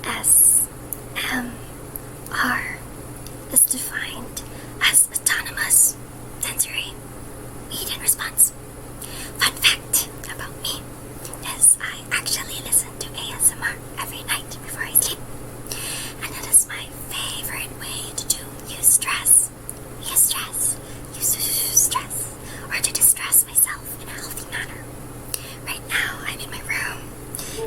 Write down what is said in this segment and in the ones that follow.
ASMR is defined as autonomous sensory media response. Fun fact about me is I actually listen to ASMR every night before I sleep, and it is my favorite way to use stress, or to distress myself in a healthy manner. Right now, I'm in my room,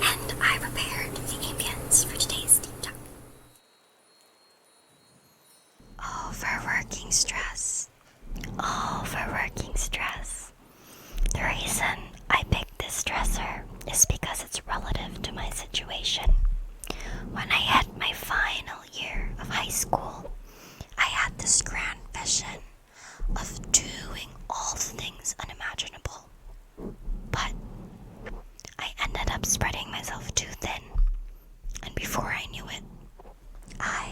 and I prepared the ambience for today's deep talk. Overworking stress. Overworking stress. The reason I picked this stressor is because it's relative to my situation. When I hit my final year of high school, I had this grand vision of doing all the things unimaginable. But I ended up spreading myself too thin, and before I knew it, I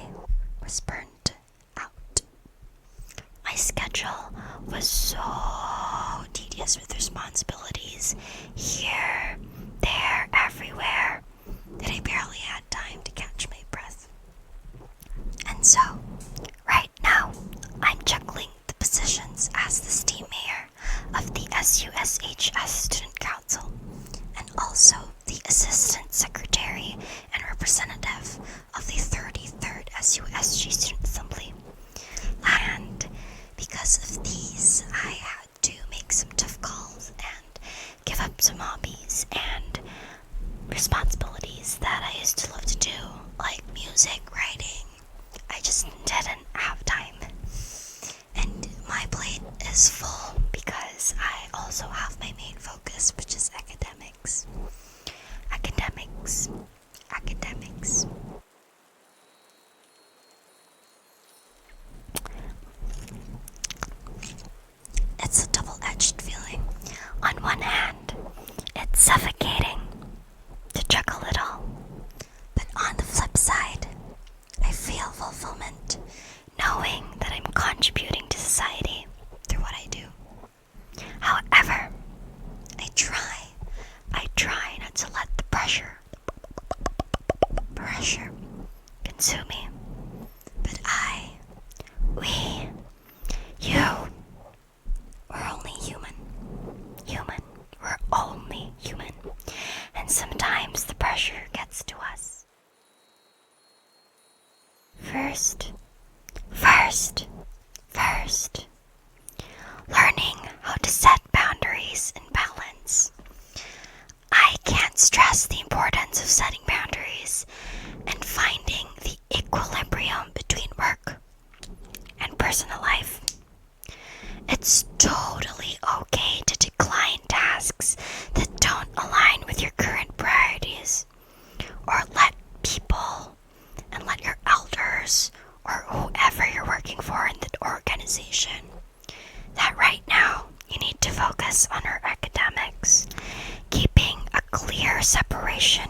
was burnt out. My schedule was so tedious with responsibilities here, there, everywhere, that I barely had time to catch my breath. And so, right now, I'm juggling the positions as the STEAM mayor of the SUSHS Student Council, and also the Assistant Secretary and Representative of the 33rd SUSG Student Assembly. And because of these, I had to make some tough calls and give up some hobbies and responsibilities that I used to love to do, like music, writing. I just didn't have time. And my plate is full because I also have my main focus, which is academics. Academics. It's a double-edged feeling. On one hand, it's suffocating to juggle it all. But on the flip side, I feel fulfillment knowing that I'm contributing to society through what I do. However, I try not to let the pressure consume me. But you, we're only human. We're only human. And sometimes the pressure gets to us. First, learning how to set boundaries and balance. I can't stress the importance of setting boundaries and finding the equilibrium between work and personal life. It's totally okay to decline tasks that don't align with your current priorities, or let people and let your elders or whoever you're working for in the organization that right now you need to focus on our academics. Keeping a clear separation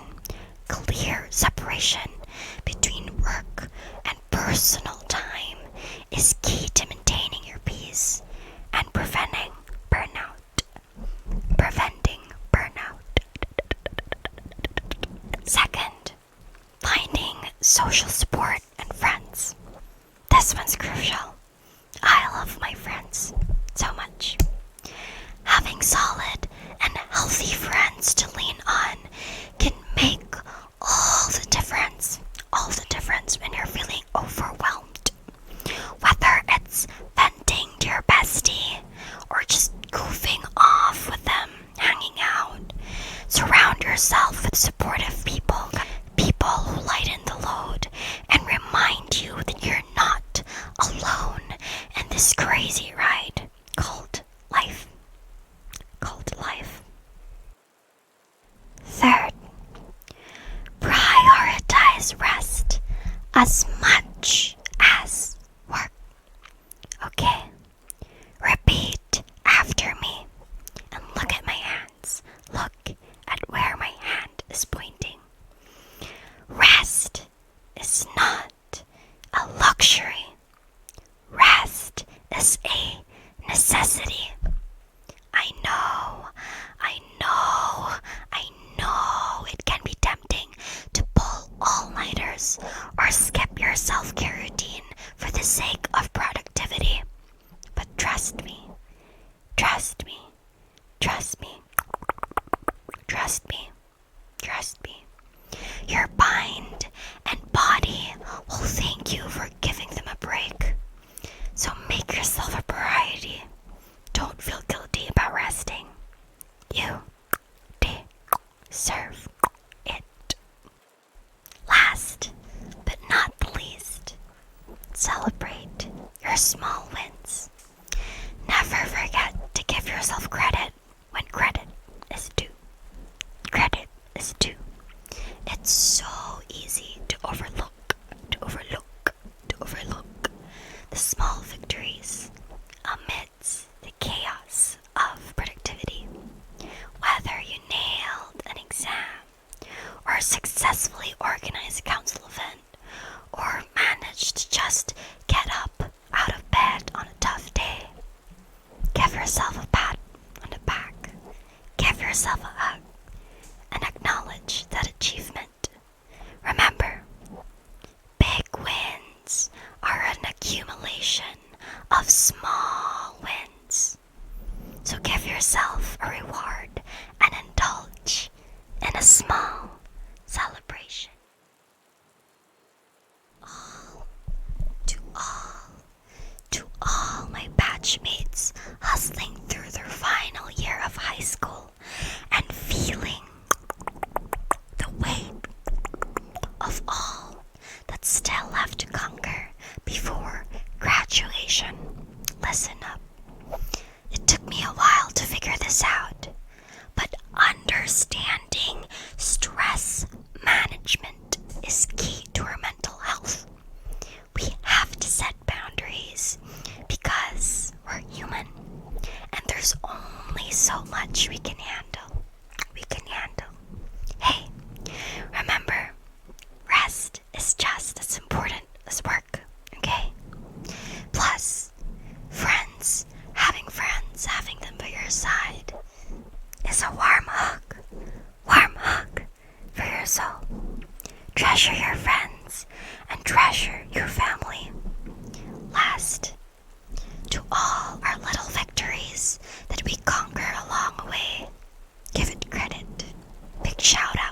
between work and personal time is key to maintaining your peace and preventing burnout. Second, finding social support and friends. This one's crucial. I love my friends so much. Having solid and healthy friends to lean on can make all the difference when you're feeling overwhelmed. Whether it's venting to your bestie or just goofing off with them, hanging out. Surround yourself with supportive people who lighten the load and remind you that you're not alone in this crazy ride called life. Third, prioritize rest as much as work. Okay? Repeat after me and look at my hands. Look at where my hand is pointing. Rest is not a luxury. Rest is a necessity. I know it can be tempting to pull all-nighters stress or skip your self-care routine for the sake of productivity. But trust me, trust me, trust me, trust me, trust me. Your mind and body will thank you for giving them a break. So make yourself a priority. Don't feel guilty about resting. You deserve it. Last but not the least, celebrate your small wins. Never forget to give yourself credit when credit is due. Credit is due. It's so easy to overlook the small victories amidst the chaos of productivity. Whether you nailed an exam, or successfully organized a council event, or managed to just get up out of bed on a tough day, give yourself a pat on the back, give yourself a hug, and acknowledge that achievement. Remember, big wins are an accumulation of small wins. So give yourself a reward and indulge in a small celebration. To all my batchmates hustling through their final year of high school and feeling the weight of all that's still left to conquer before graduation. Listen up. It took me a while to figure this out, but understanding stress management is key to our mental health. We have to set boundaries because we're human and there's only so much we can handle. Hey, remember, rest is just as important as work, okay? Plus, having them by your side is a warm hug for your soul. Treasure your friends and treasure your family. Last, to all our little victories that we conquer along the way, give it credit. Big shout out